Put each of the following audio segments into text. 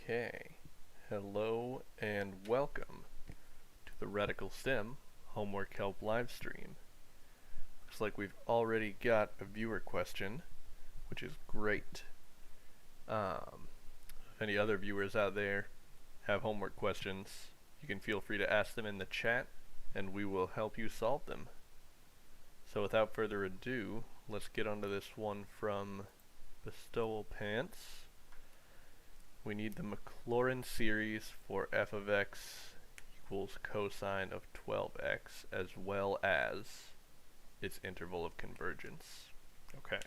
Okay, hello and welcome to the Reciprocal STEM Homework Help Livestream. Looks like we've already got a viewer question, which is great. If any other viewers out there have homework questions, you can feel free to ask them in the chat and we will help you solve them. So without further ado, let's get onto this one from Bestowal Pants. We need the Maclaurin series for f of x equals cosine of 12x as well as its interval of convergence. Okay.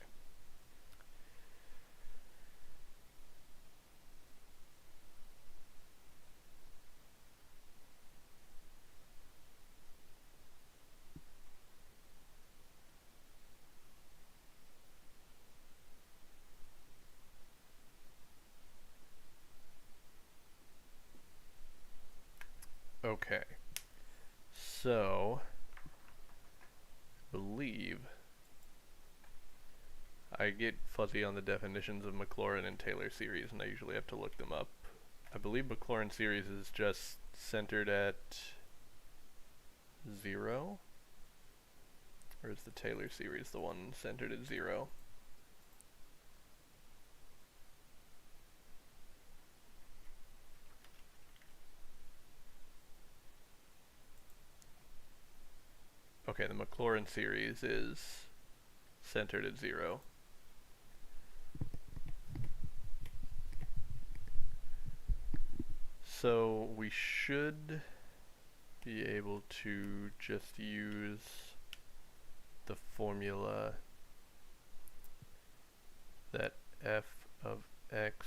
Okay, so I believe I get fuzzy on the definitions of Maclaurin and Taylor series, and I usually have to look them up. I believe Maclaurin series is just centered at 0, or is the Taylor series the one centered at 0? Okay, the Maclaurin series is centered at 0. So we should be able to just use the formula that f of x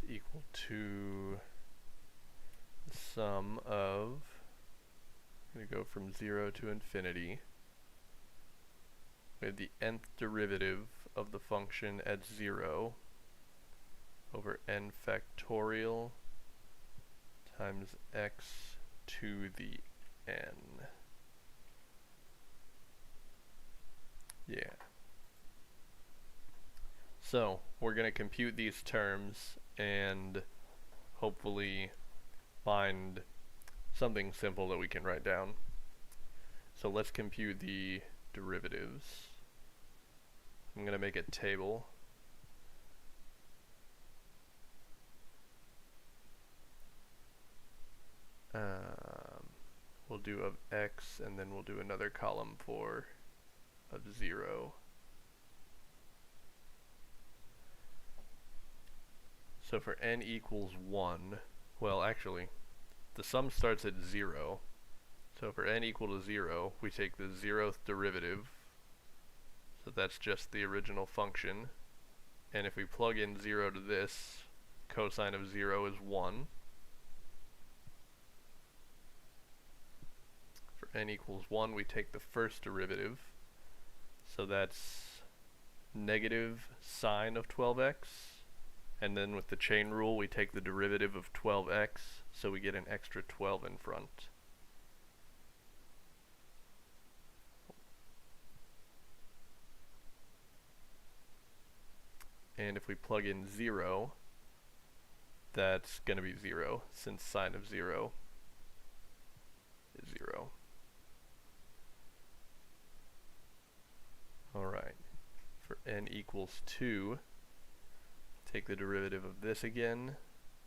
is equal to the sum of, I'm going to go from 0 to infinity. We have the nth derivative of the function at 0 over n factorial times x to the n. Yeah. So we're going to compute these terms and hopefully find something simple that we can write down. So let's compute the derivatives. I'm going to make a table. We'll do of x, and then we'll do another column for of 0. So for n equals 1, well actually, the sum starts at 0. So for n equal to 0, we take the 0th derivative, so that's just the original function, and if we plug in 0 to this, cosine of 0 is 1. For n equals 1, we take the first derivative, so that's negative sine of 12x, and then with the chain rule we take the derivative of 12x, so we get an extra 12 in front. And if we plug in 0, that's going to be 0, since sine of 0 is 0. Alright, for n equals 2, take the derivative of this again.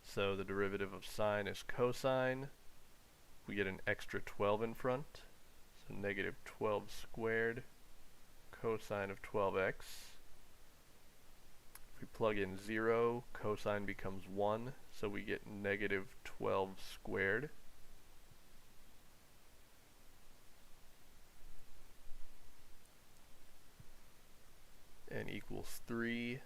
So the derivative of sine is cosine. We get an extra 12 in front. So negative 12 squared cosine of 12x. If we plug in 0, cosine becomes 1. So we get negative 12 squared. N equals 3.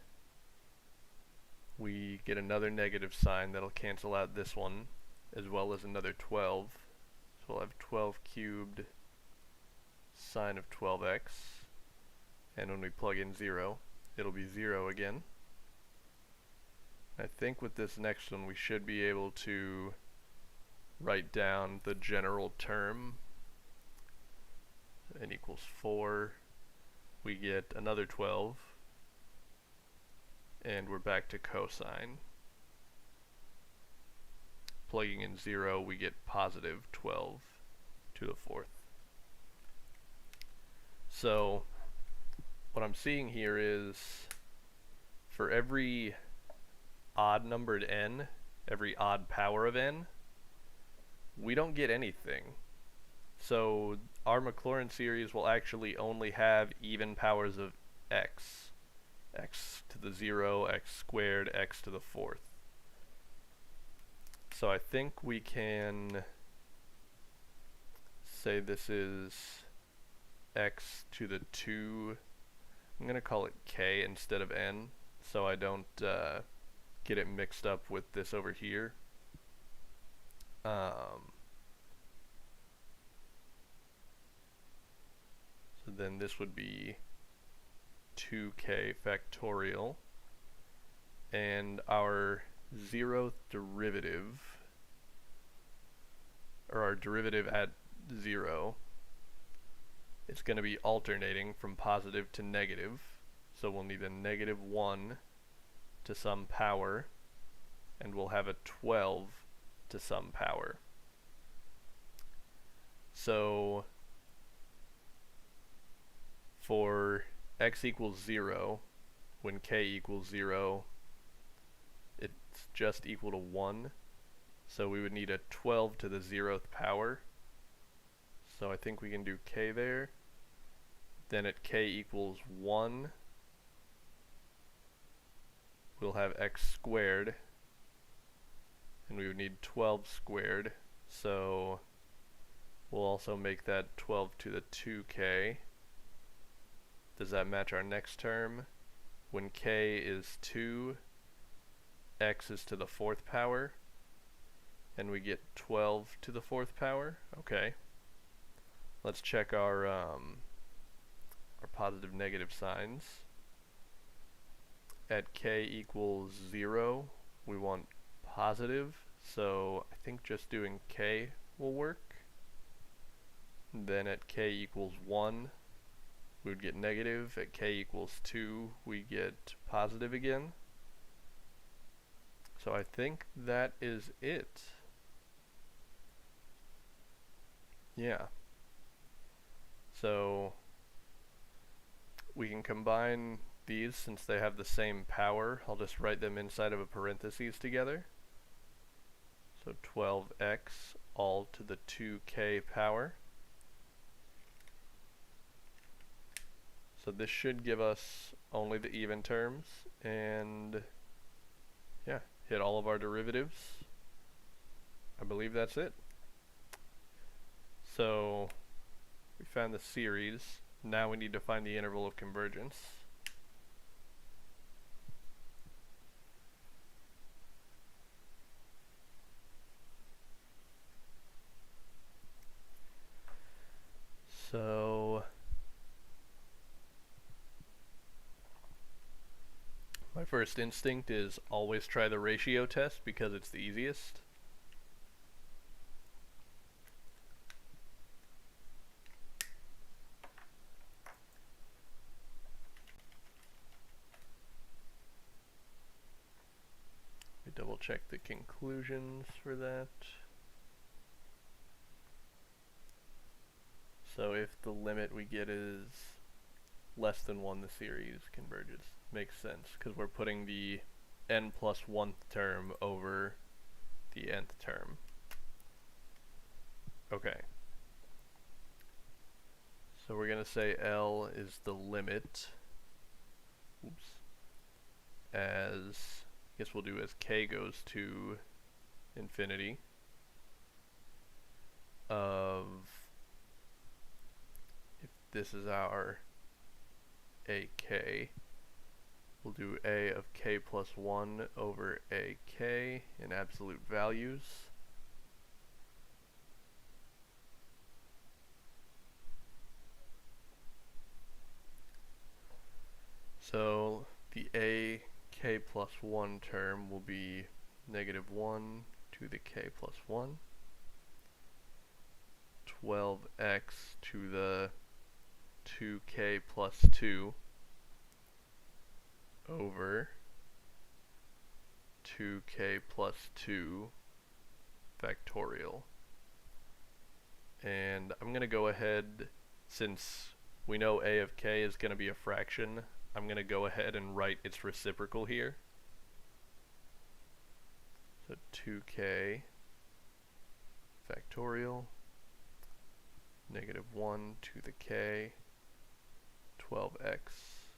We get another negative sign that'll cancel out this one, as well as another 12. So we'll have 12 cubed sine of 12x. And when we plug in 0, it'll be 0 again. I think with this next one we should be able to write down the general term. N equals 4. We get another 12. And we're back to cosine. plugging in 0, we get positive 12 to the 4th. So what I'm seeing here is for every odd numbered n, every odd power of n, we don't get anything. So our Maclaurin series will actually only have even powers of x. X to the 0, x squared, x to the 4th. So I think we can say this is x to the 2. I'm going to call it k instead of n, so I don't get it mixed up with this over here. So then this would be 2k factorial, and our 0th derivative, or our derivative at 0, it's going to be alternating from positive to negative, so we'll need a negative 1 to some power, and we'll have a 12 to some power. So for x equals 0, when k equals 0, it's just equal to 1, so we would need a 12 to the 0th power. So I think we can do k there. Then at k equals 1, we'll have x squared, and we would need 12 squared, so we'll also make that 12 to the 2k. Does that match our next term? When k is 2, x is to the 4th power, and we get 12 to the 4th power. Okay. Let's check our positive negative signs. At k equals 0, we want positive, so I think just doing k will work. And then at k equals 1, we would get negative. At k equals 2, we get positive again. So I think that is it. Yeah. So we can combine these since they have the same power. I'll just write them inside of a parentheses together. So 12x all to the 2k power. So this should give us only the even terms, and yeah, hit all of our derivatives. I believe that's it. So we found the series. Now we need to find the interval of convergence. So my first instinct is always try the ratio test because it's the easiest. We double check the conclusions for that. So if the limit we get is less than 1, the series converges. Makes sense, because we're putting the n plus 1th term over the nth term. Okay. So we're going to say L is the limit, as, I guess we'll do as k goes to infinity, of, if this is our ak, we'll do a of k plus 1 over ak in absolute values. So the a k plus 1 term will be negative 1 to the k plus 1, 12x to the 2k plus 2 over 2k plus 2 factorial. And I'm going to go ahead, since we know a of k is going to be a fraction, I'm going to go ahead and write its reciprocal here. So 2k factorial, -1 to the k, 12x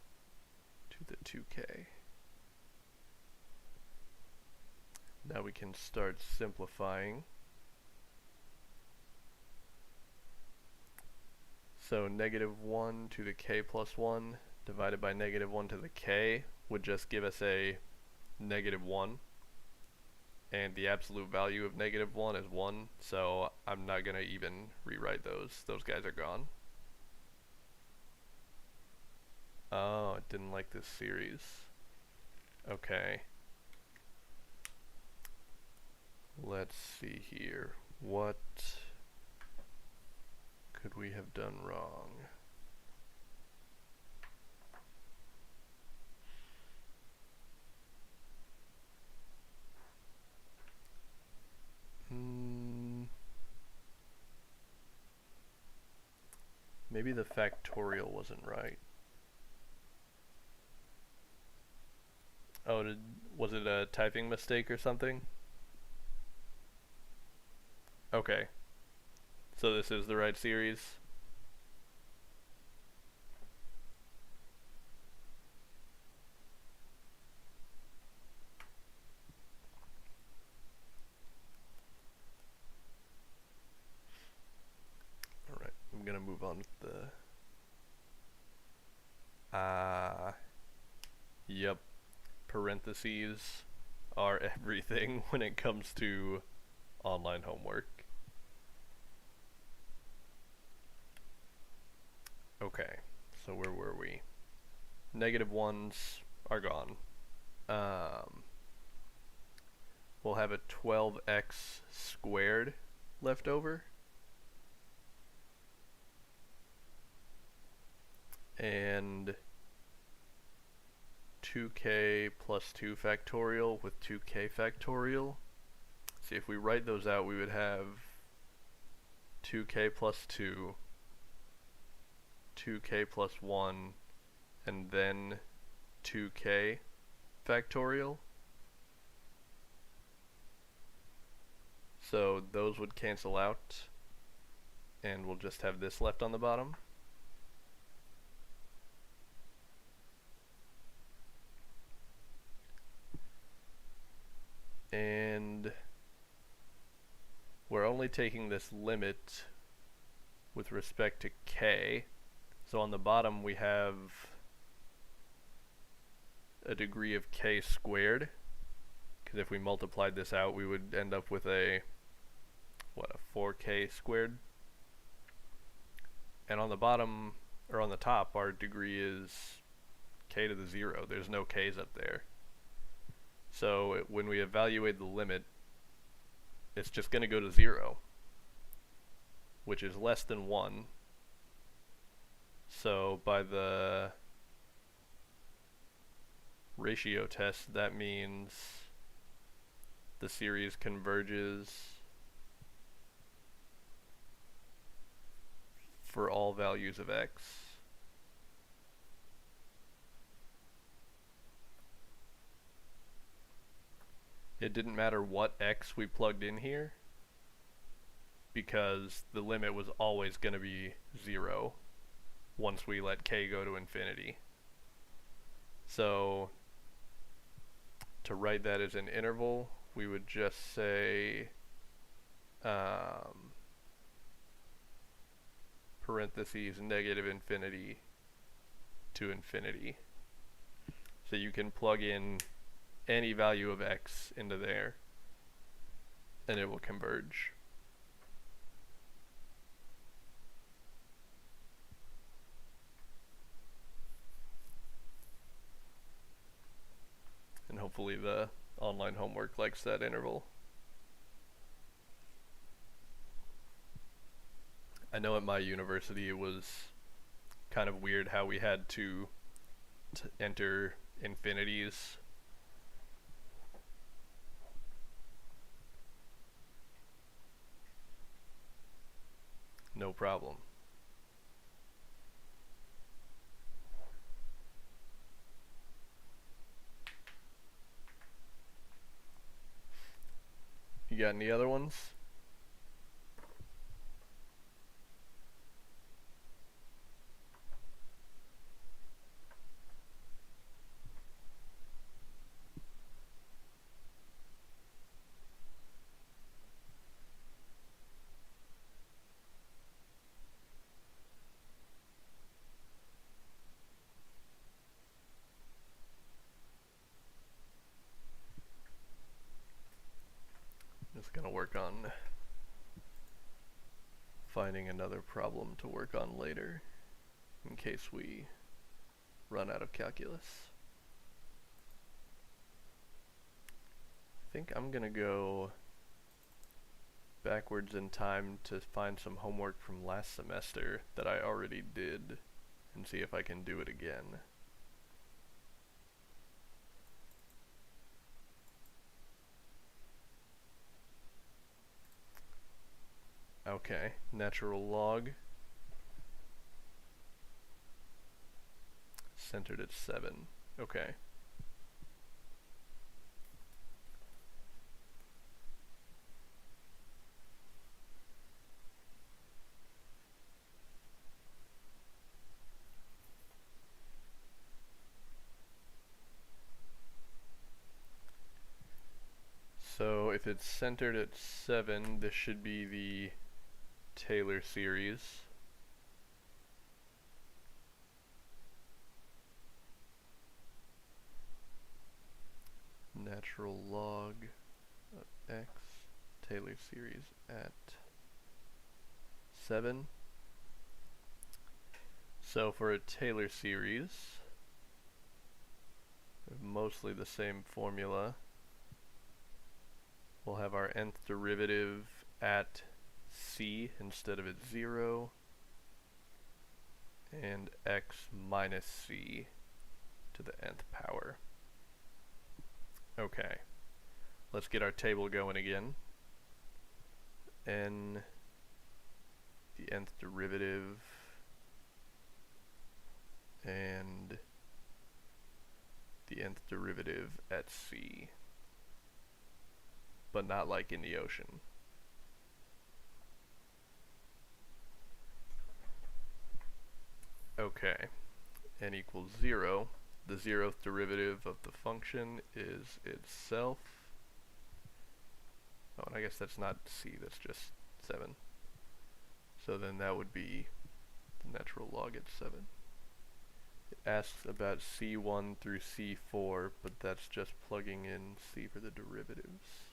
to the 2k. Now we can start simplifying. So -1 to the k plus 1 divided by -1 to the k would just give us a -1. And the absolute value of -1 is 1, so I'm not going to even rewrite those. Those guys are gone. Oh, it didn't like this series. Okay. Let's see here. What could we have done wrong? Maybe the factorial wasn't right. Oh, was it a typing mistake or something? Okay. So this is the right series? Alright, I'm gonna move on with the... Yep. Parentheses are everything when it comes to online homework. Okay, so where were we? -1s are gone. We'll have a 12x squared left over. And 2k plus 2 factorial with 2k factorial. See, if we write those out, we would have 2k plus 2, 2k plus 1, and then 2k factorial. So those would cancel out, and we'll just have this left on the bottom. And we're only taking this limit with respect to k. So on the bottom we have a degree of k squared, because if we multiplied this out we would end up with a 4k squared. And on the bottom, or on the top, our degree is k to the 0. There's no k's up there. So when we evaluate the limit, it's just going to go to 0, which is less than 1. So by the ratio test, that means the series converges for all values of x. It didn't matter what x we plugged in here, because the limit was always going to be 0 once we let k go to infinity. So to write that as an interval, we would just say parentheses -infinity to infinity. So you can plug in any value of x into there and it will converge. And hopefully the online homework likes that interval. I know at my university it was kind of weird how we had to enter infinities. no problem. You got any other ones? Just gonna work on finding another problem to work on later in case we run out of calculus. I think I'm gonna go backwards in time to find some homework from last semester that I already did and see if I can do it again. Okay, natural log centered at 7. Okay. So if it's centered at 7, this should be the Taylor series. Natural log of x, Taylor series at 7. So for a Taylor series, we have mostly the same formula. We'll have our nth derivative at c instead of at 0, and x minus c to the nth power. Okay, let's get our table going again. N, the nth derivative, and the nth derivative at c, but not like in the ocean. Okay, n equals 0. The 0th derivative of the function is itself. Oh, and I guess that's not c, that's just 7. So then that would be the natural log at 7. It asks about c1 through c4, but that's just plugging in c for the derivatives.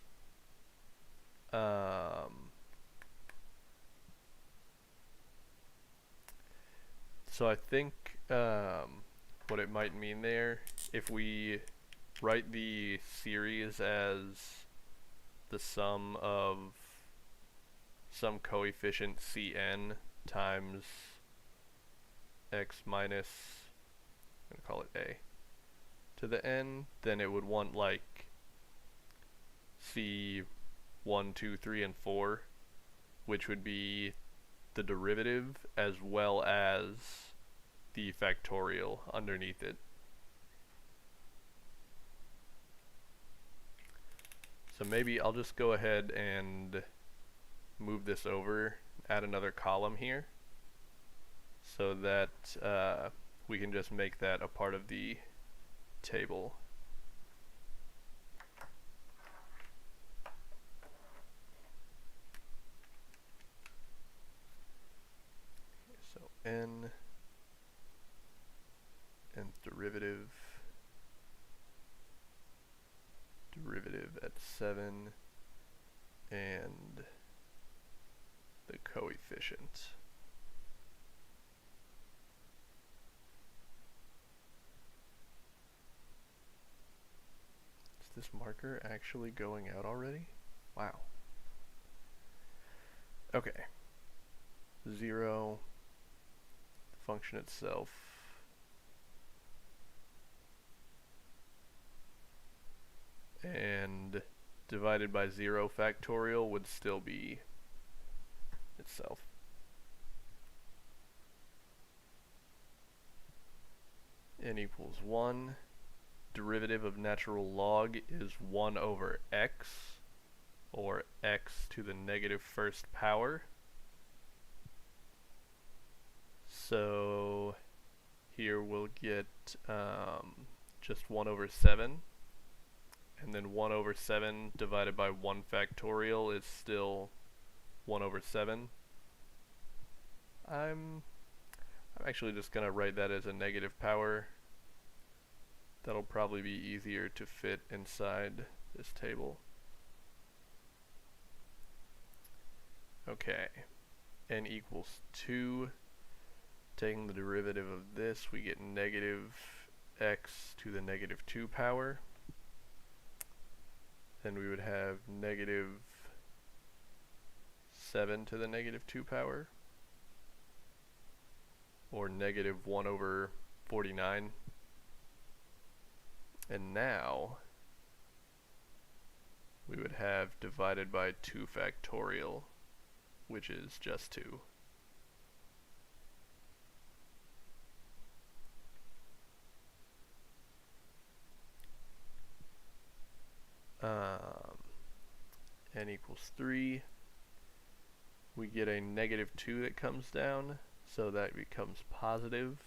So I think what it might mean there, if we write the series as the sum of some coefficient cn times x minus, I'm going to call it a, to the n, then it would want like c1, 2, 3, and 4, which would be the derivative as well as the factorial underneath it. So maybe I'll just go ahead and move this over, add another column here, so that we can just make that a part of the table. So nth derivative at 7, and the coefficient. Is this marker actually going out already? Wow. Okay. 0, the function itself, and divided by 0 factorial would still be itself. n equals 1. Derivative of natural log is 1 over x, or x to the negative first power. So here we'll get just 1 over 7, and then 1 over 7 divided by 1 factorial is still 1 over 7. I'm actually just going to write that as a negative power. That'll probably be easier to fit inside this table. Okay, n equals 2. Taking the derivative of this, we get negative x to the negative 2 power. Then we would have negative 7 to the negative 2 power, or negative 1 over 49. And now we would have divided by 2 factorial, which is just 2. N equals 3. We get a negative 2 that comes down, so that becomes positive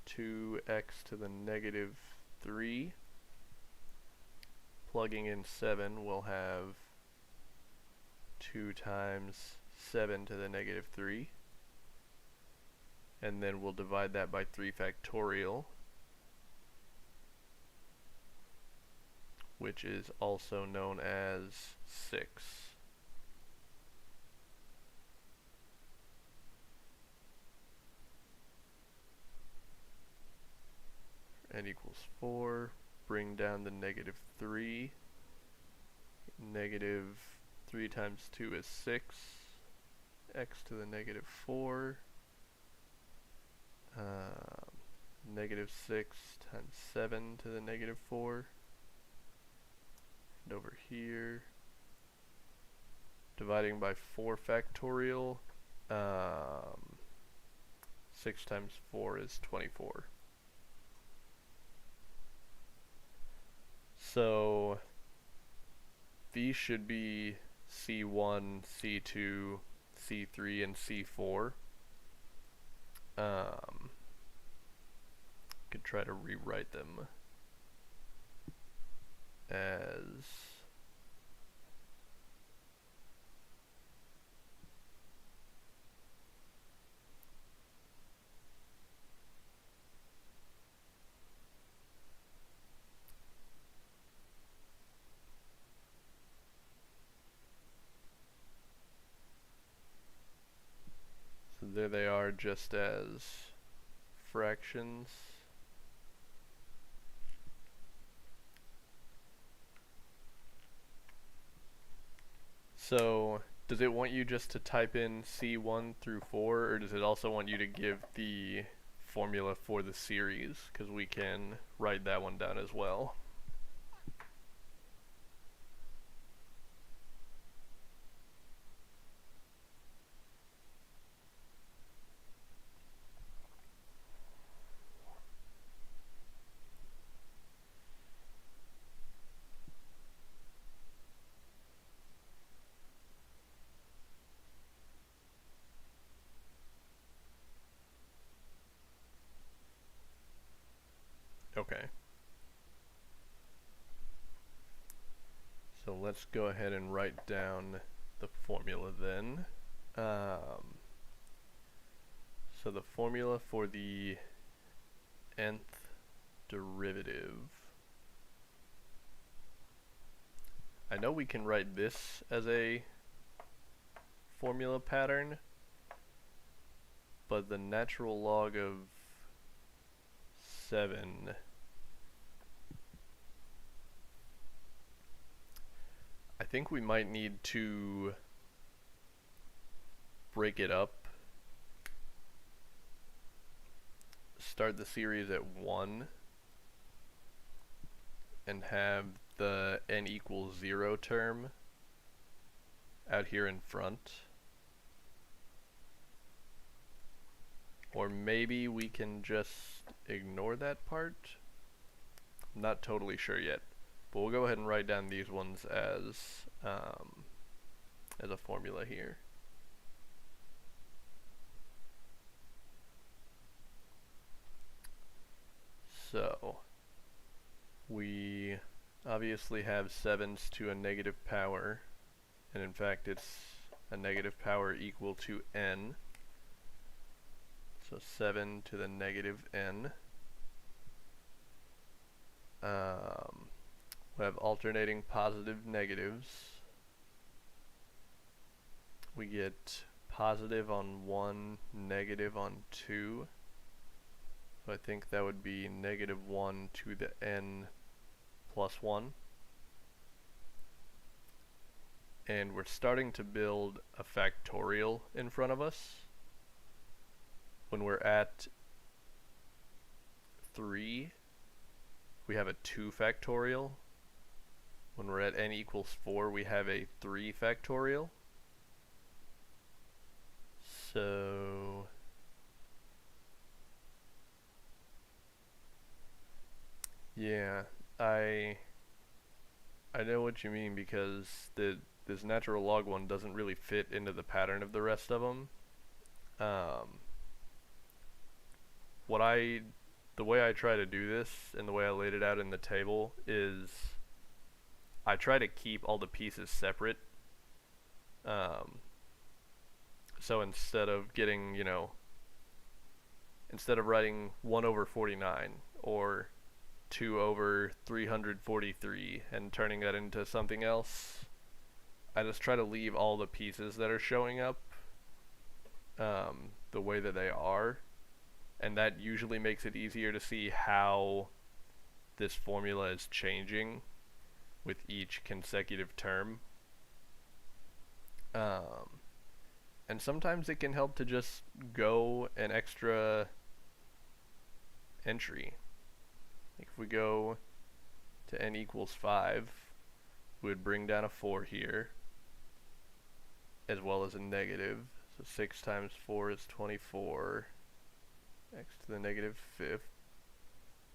2x to the negative 3. Plugging in 7, we'll have 2 times 7 to the negative 3. And then we'll divide that by 3 factorial, which is also known as 6. N equals 4. Bring down the negative 3. Negative 3 times 2 is 6. X to the negative 4. Negative 6 times 7 to the negative 4. And over here, dividing by 4 factorial, 6 times 4 is 24. So these should be C1, C2, C3, and C4. Could try to rewrite them as so there they are, just as fractions. So does it want you just to type in C1 through 4, or does it also want you to give the formula for the series? Because we can write that one down as well. Okay. So let's go ahead and write down the formula then. So the formula for the nth derivative. I know we can write this as a formula pattern, but the natural log of 7 I think we might need to break it up. Start the series at 1 and have the n equals 0 term out here in front. Or maybe we can just ignore that part. I'm not totally sure yet. But we'll go ahead and write down these ones as a formula here. So we obviously have 7s to a negative power, and in fact it's a negative power equal to n. So 7 to the negative n. We have alternating positive negatives. We get positive on 1, negative on 2. So I think that would be negative 1 to the n plus 1. And we're starting to build a factorial in front of us. When we're at 3, we have a 2 factorial. When we're at n equals 4, we have a 3 factorial. So yeah, I know what you mean, because this natural log one doesn't really fit into the pattern of the rest of them. The way I try to do this and the way I laid it out in the table is I try to keep all the pieces separate. So instead of getting, instead of writing 1 over 49 or 2 over 343 and turning that into something else, I just try to leave all the pieces that are showing up the way that they are, and that usually makes it easier to see how this formula is changing with each consecutive term. And sometimes it can help to just go an extra entry. Like if we go to n equals 5, we would bring down a 4 here, as well as a negative. So 6 times 4 is 24, x to the negative 5th,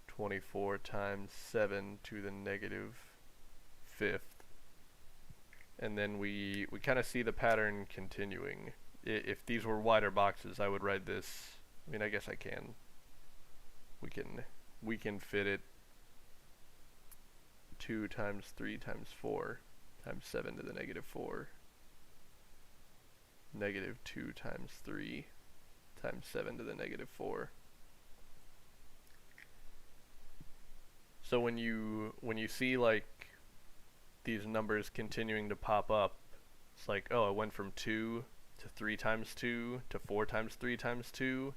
24 times 7 to the negative 5th. And then we kind of see the pattern continuing. If these were wider boxes, I would write this. I mean, I guess I can. We can fit it 2 times 3 times 4 times 7 to the negative 4. Negative 2 times 3 times 7 to the negative 4. So when you see like these numbers continuing to pop up, it's like, oh, I went from 2 to 3 times 2 to 4 times 3 times 2.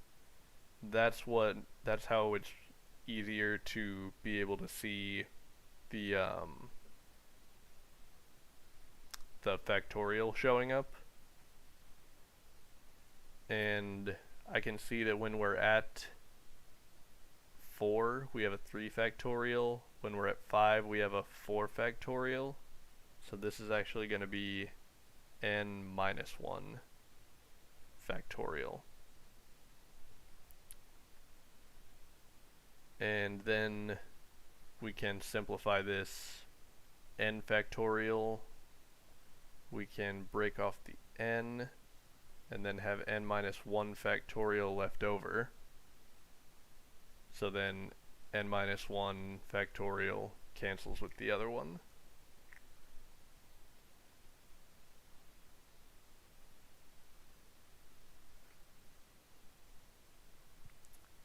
That's how it's easier to be able to see the factorial showing up. And I can see that when we're at 4, we have a 3 factorial. When we're at 5, we have a 4 factorial. So this is actually going to be n minus 1 factorial. And then we can simplify this n factorial. We can break off the n and then have n minus 1 factorial left over. So then n minus 1 factorial cancels with the other one.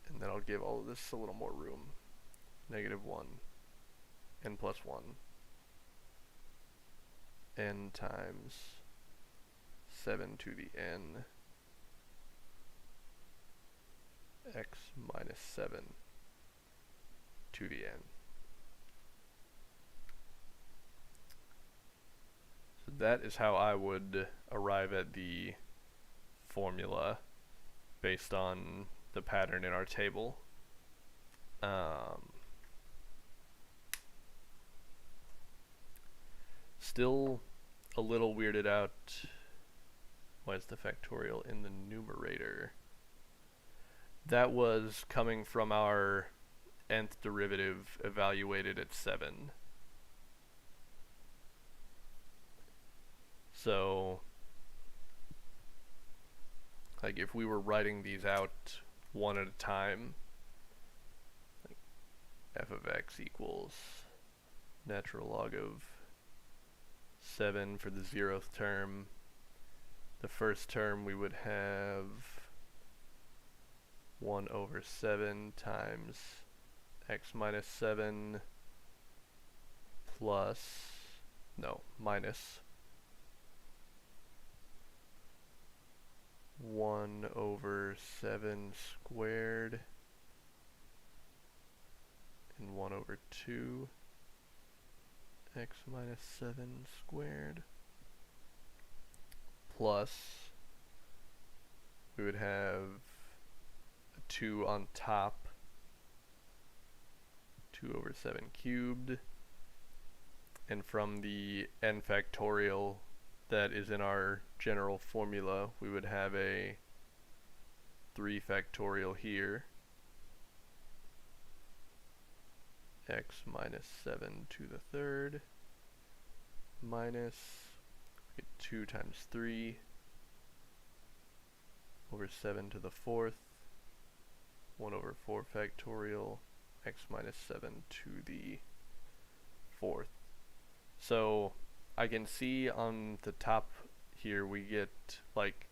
And then I'll give all of this a little more room. Negative 1, n plus 1, n times 7 to the n, x minus 7 to the n. So that is how I would arrive at the formula based on the pattern in our table. Still a little weirded out. Why is the factorial in the numerator? That was coming from our nth derivative evaluated at 7. So, like if we were writing these out one at a time, like f of x equals natural log of 7 for the 0th term. The first term we would have 1 over 7 times x minus 7 minus 1 over 7 squared and 1 over 2 x minus 7 squared plus we would have a 2 on top, 2 over 7 cubed, and from the n factorial that is in our general formula we would have a 3 factorial here, x minus 7 to the third minus 2 times 3 over 7 to the fourth, 1 over 4 factorial, x minus 7 to the fourth. So I can see on the top here we get like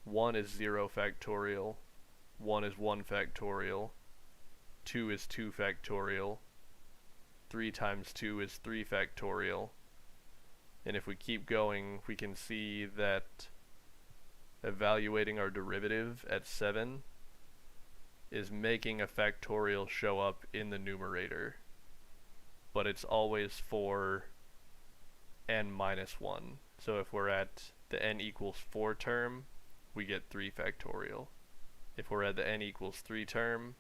1 is 0 factorial, 1 is 1 factorial, 2 is 2 factorial, 3 times 2 is 3 factorial, and if we keep going we can see that evaluating our derivative at 7 is making a factorial show up in the numerator, but it's always for n minus 1. So if we're at the n equals 4 term, we get 3 factorial. If we're at the n equals 3 term,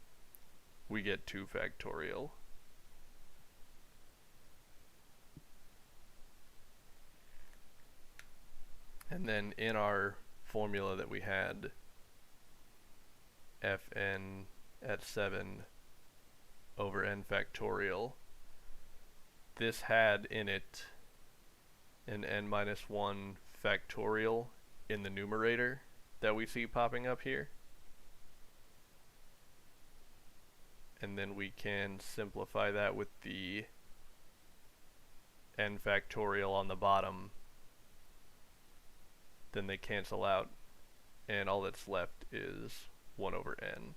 we get 2 factorial. And then in our formula that we had, fn at 7 over n factorial, this had in it an n minus 1 factorial in the numerator that we see popping up here. And then we can simplify that with the n factorial on the bottom. Then they cancel out, and all that's left is 1 over n.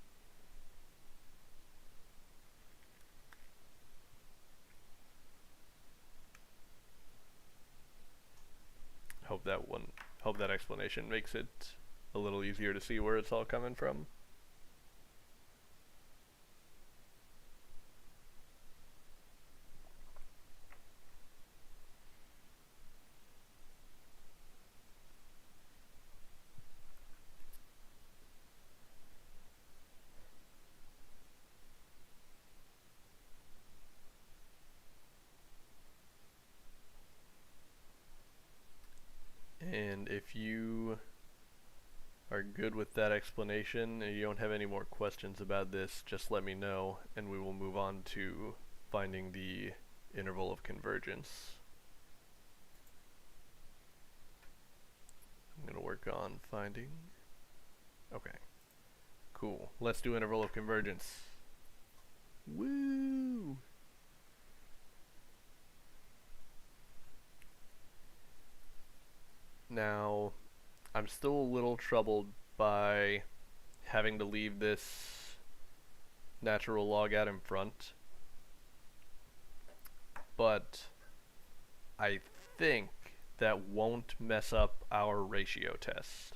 Hope that explanation makes it a little easier to see where it's all coming from. And if you are good with that explanation and you don't have any more questions about this, just let me know and we will move on to finding the interval of convergence. I'm going to work on finding. Okay, cool. Let's do interval of convergence. Woo! Now, I'm still a little troubled by having to leave this natural log out in front, but I think that won't mess up our ratio test.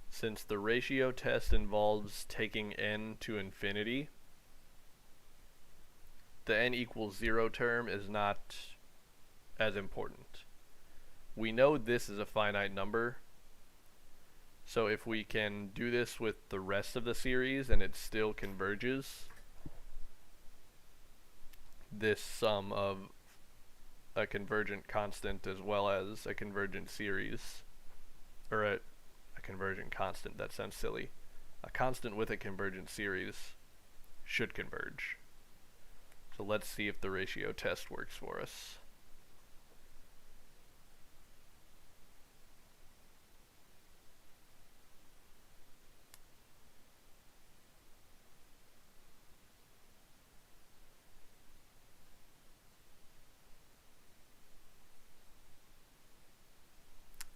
Since the ratio test involves taking n to infinity, the n equals 0 term is not as important. We know this is a finite number, so if we can do this with the rest of the series and it still converges, this sum of a convergent constant as well as a convergent series, or a convergent constant, that sounds silly, a constant with a convergent series should converge. So let's see if the ratio test works for us.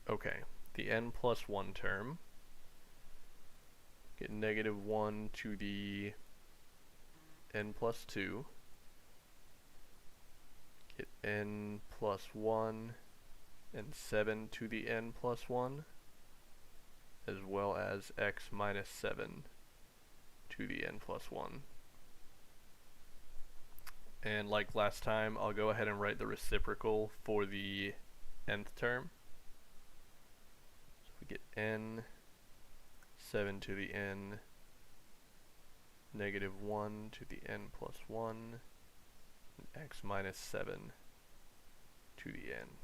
Okay, the n plus 1 term, get -1 to the n plus 2, get n plus 1 and 7 to the n plus 1, as well as x minus 7 to the n plus 1. And like last time, I'll go ahead and write the reciprocal for the nth term. So we get n, 7 to the n, -1 to the n plus 1, and x minus 7 to the n.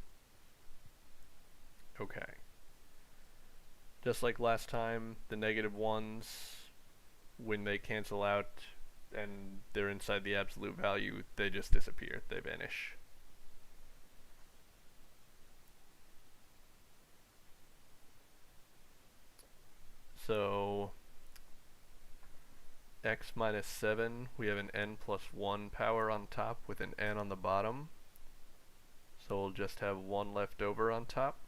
Okay. Just like last time, the negative ones, when they cancel out and they're inside the absolute value, they just disappear, they vanish. So x minus 7, we have an n plus 1 power on top with an n on the bottom. So we'll just have 1 left over on top.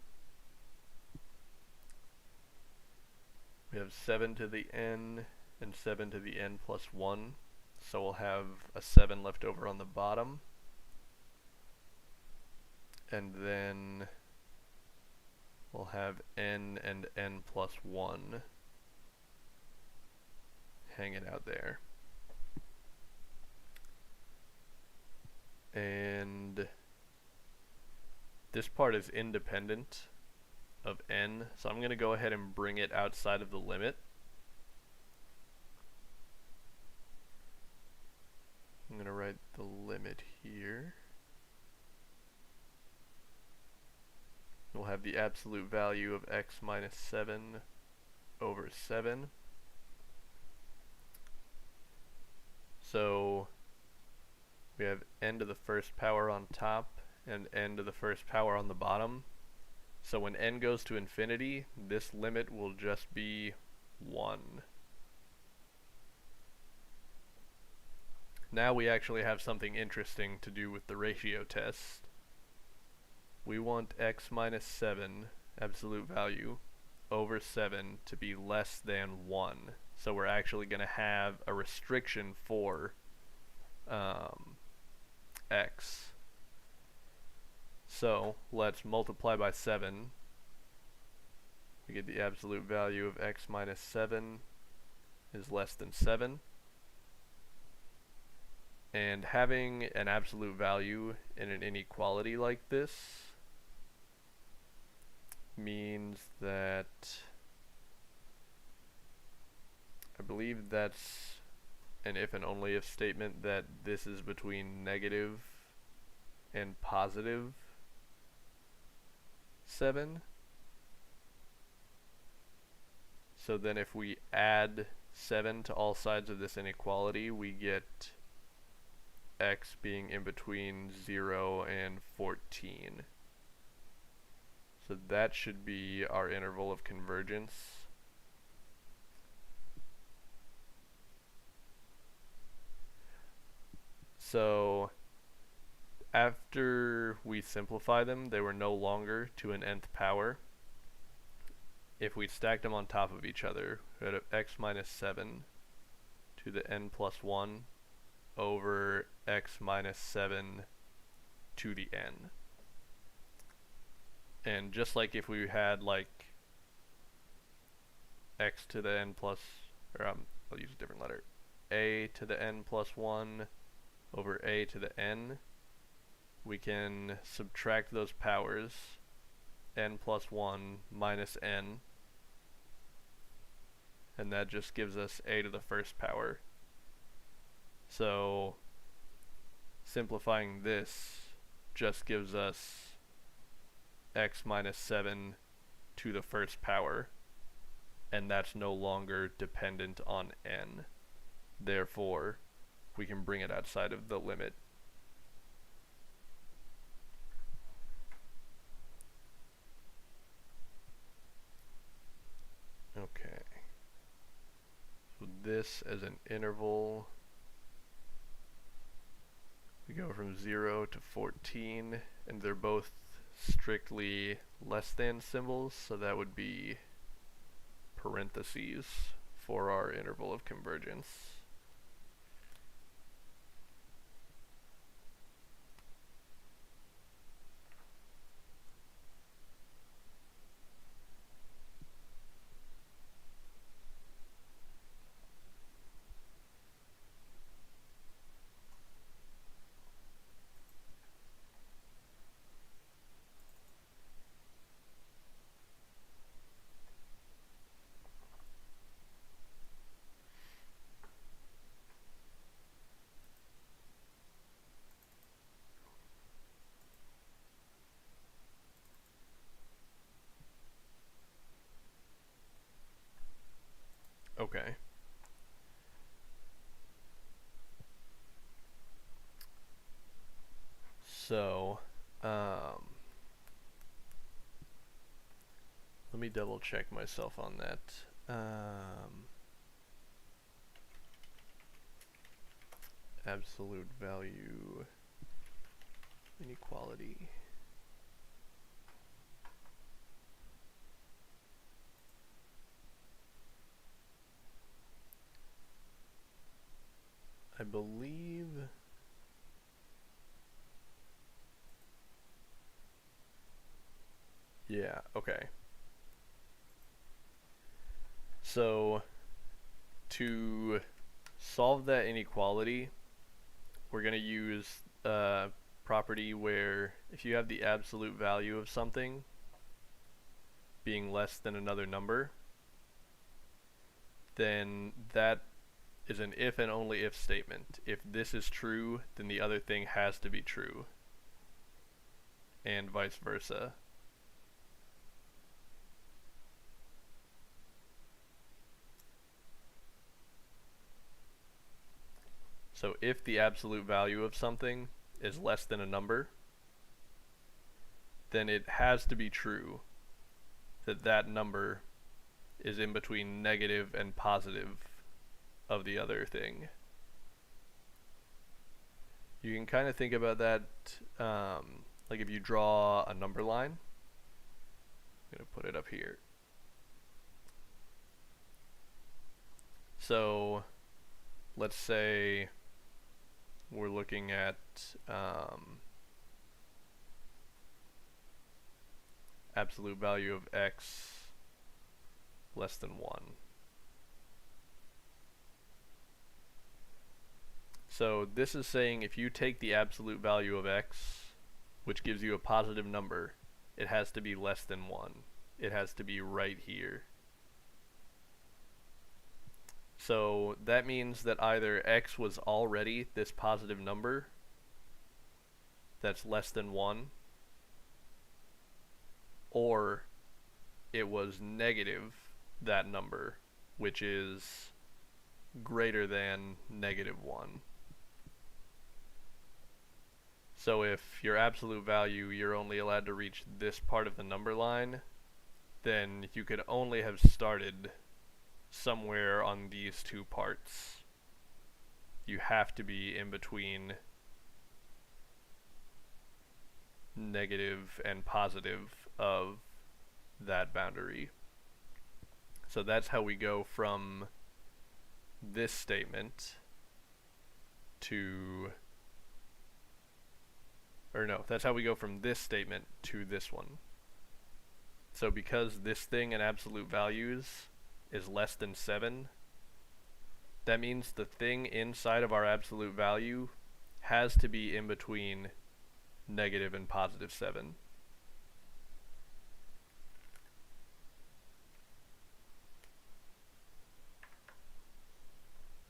We have 7 to the n and 7 to the n plus 1. So we'll have a 7 left over on the bottom. And then we'll have n and n plus 1 hanging out there. And this part is independent of n, so I'm going to go ahead and bring it outside of the limit. I'm going to write the limit here. We'll have the absolute value of x minus 7 over 7. So we have n to the first power on top and n to the first power on the bottom. So when n goes to infinity, this limit will just be 1. Now we actually have something interesting to do with the ratio test. We want x minus 7, absolute value, over 7 to be less than 1. So we're actually going to have a restriction for x. So let's multiply by 7. We get the absolute value of x minus 7 is less than 7. And having an absolute value in an inequality like this means that I believe that's an if and only if statement, that this is between negative and positive 7. So then if we add 7 to all sides of this inequality, we get x being in between 0 and 14. So that should be our interval of convergence. So after we simplify them, they were no longer to an nth power. If we stacked them on top of each other, we had x minus 7 to the n plus 1 over x minus 7 to the n. And just like if we had like x to the n plus, or I'll use a different letter, a to the n plus 1 over a to the n, we can subtract those powers, n plus 1 minus n, and that just gives us a to the first power. So simplifying this just gives us x minus 7 to the first power. and that's no longer dependent on n. Therefore, we can bring it outside of the limit. Okay. So this as an interval, we go from 0 to 14, and they're both strictly less than symbols, so that would be parentheses for our interval of convergence. Okay. So, let me double check myself on that. Absolute value inequality. I believe yeah, okay. So to solve that inequality, we're going to use a property where if you have the absolute value of something being less than another number, then that is an if and only if statement. If this is true, then the other thing has to be true, and vice versa. So if the absolute value of something is less than a number, then it has to be true that that number is in between negative and positive of the other thing. You can kind of think about that like if you draw a number line. I'm going to put it up here. So let's say we're looking at absolute value of x less than 1. So this is saying if you take the absolute value of x, which gives you a positive number, it has to be less than 1. It has to be right here. So that means that either x was already this positive number that's less than 1, or it was negative that number, which is greater than negative 1. So if your absolute value, you're only allowed to reach this part of the number line, then you could only have started somewhere on these two parts. You have to be in between negative and positive of that boundary. So that's how we go from this statement to, or no, that's how we go from this statement to this one. So because this thing in absolute values is less than 7, that means the thing inside of our absolute value has to be in between negative and positive 7.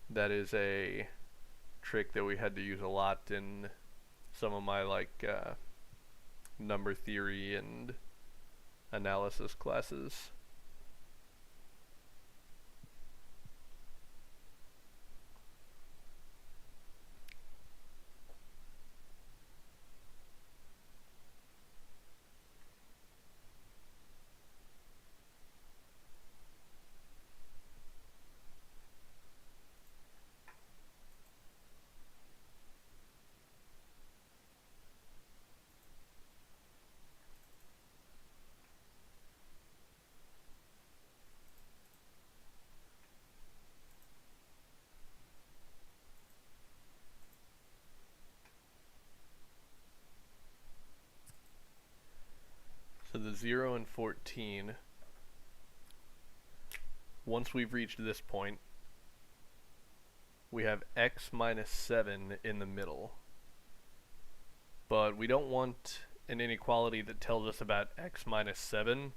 That is a trick that we had to use a lot in some of my number theory and analysis classes. the 0 and 14, once we've reached this point, we have x minus 7 in the middle. But we don't want an inequality that tells us about x minus 7.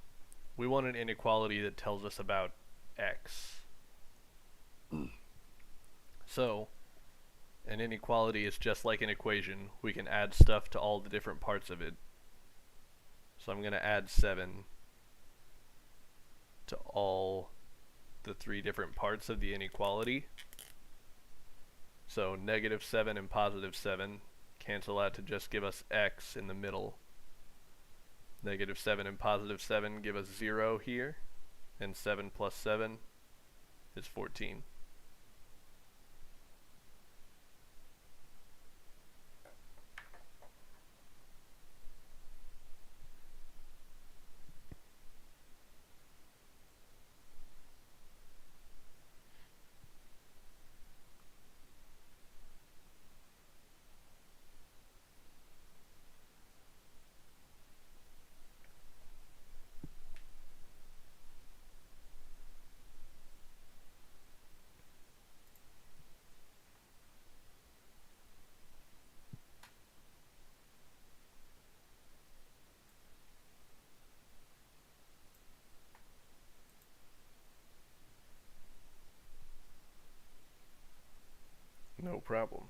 We want an inequality that tells us about x. So, an inequality is just like an equation. We can add stuff to all the different parts of it. So I'm going to add 7 to all the 3 different parts of the inequality. So negative 7 and positive 7 cancel out to just give us x in the middle. Negative 7 and positive 7 give us 0 here, and 7 plus 7 is 14. No problem.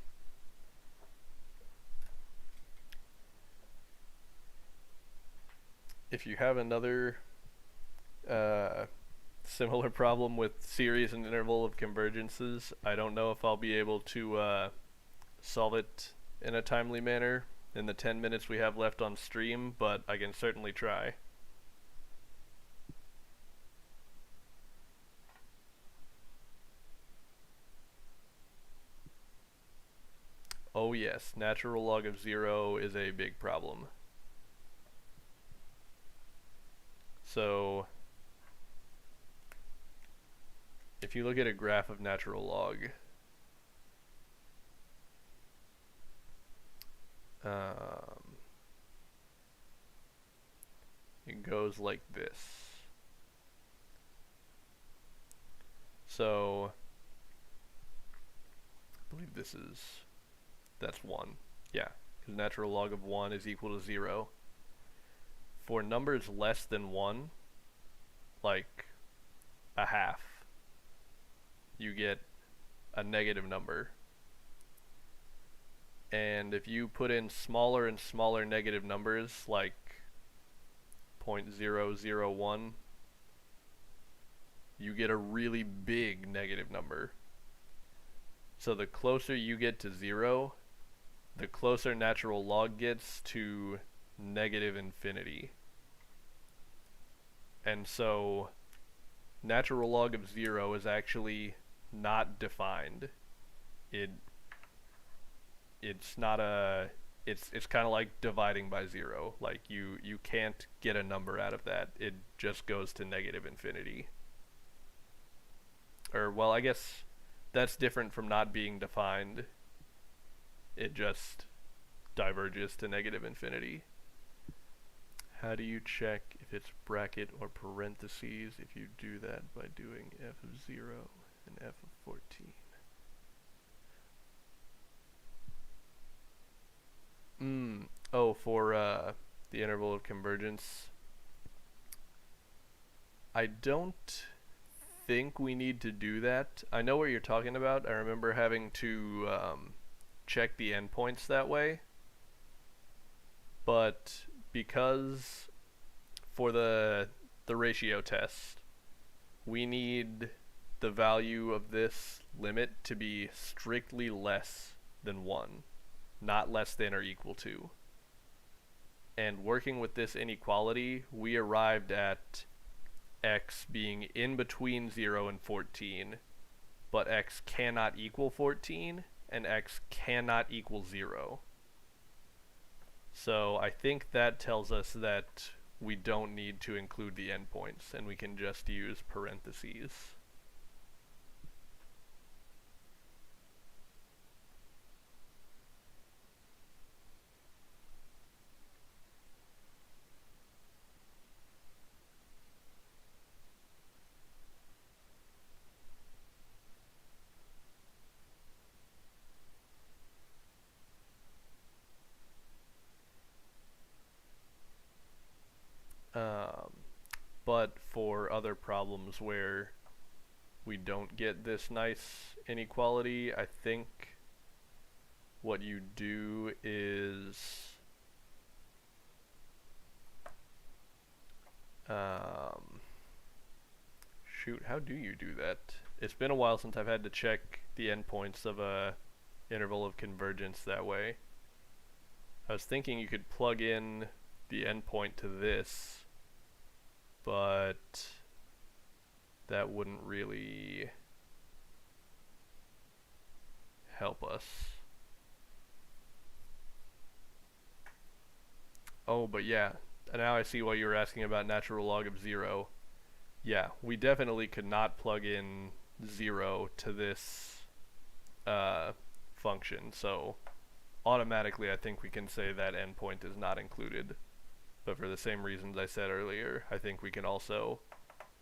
If you have another similar problem with series and interval of convergences, I don't know if I'll be able to solve it in a timely manner in the 10 minutes we have left on stream, but I can certainly try. Oh yes, natural log of 0 is a big problem. So, if you look at a graph of natural log, it goes like this. So, I believe that's 1. Yeah, because natural log of 1 is equal to 0. For numbers less than 1, like a half, you get a negative number. And if you put in smaller and smaller negative numbers, like 0.001, you get a really big negative number. So the closer you get to 0, the closer natural log gets to negative infinity. And so natural log of 0 is actually not defined. It's not a it's kind of like dividing by 0. Like you can't get a number out of that. It just goes to negative infinity. Or well, I guess that's different from not being defined. It just diverges to negative infinity. How do you check if it's bracket or parentheses if you do that by doing f of 0 and f of 14? Oh, for the interval of convergence, I don't think we need to do that. I know what you're talking about. I remember having to check the endpoints that way. But because for the ratio test, we need the value of this limit to be strictly less than 1, not less than or equal to. And working with this inequality, we arrived at x being in between 0 and 14, but x cannot equal 14, and x cannot equal 0. So I think that tells us that we don't need to include the endpoints, and we can just use parentheses. But for other problems where we don't get this nice inequality, I think what you do is shoot, how do you do that? It's been a while since I've had to check the endpoints of a interval of convergence that way. I was thinking you could plug in the endpoint to this, but that wouldn't really help us. Oh, but yeah, now I see why you were asking about natural log of 0. Yeah, we definitely could not plug in 0 to this function, so automatically I think we can say that endpoint is not included. But for the same reasons I said earlier, I think we can also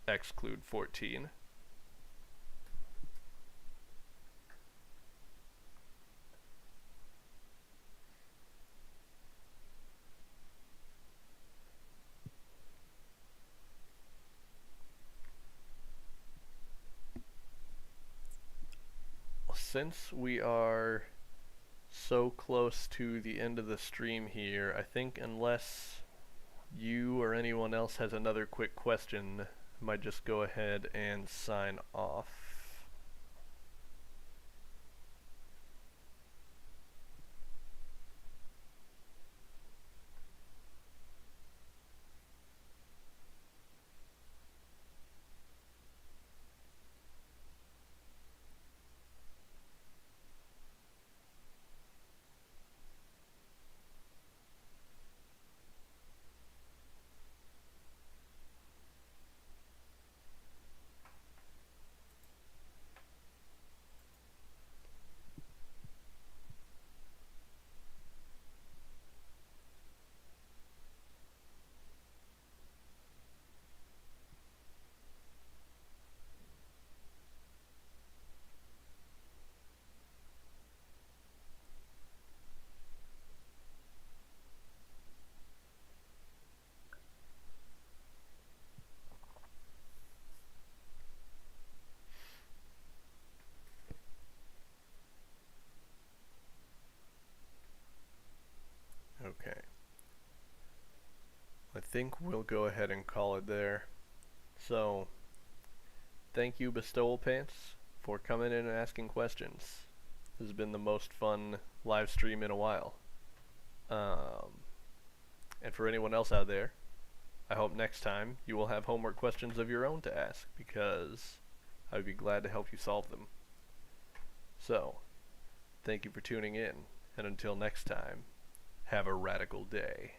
exclude 14. Since we are so close to the end of the stream here, I think unless you or anyone else has another quick question, I might just go ahead and sign off. Okay. I think we'll go ahead and call it there. So, thank you, Bestowal Pants, for coming in and asking questions. This has been the most fun live stream in a while. And for anyone else out there, I hope next time you will have homework questions of your own to ask, because I'd be glad to help you solve them. So, thank you for tuning in, and until next time, have a radical day.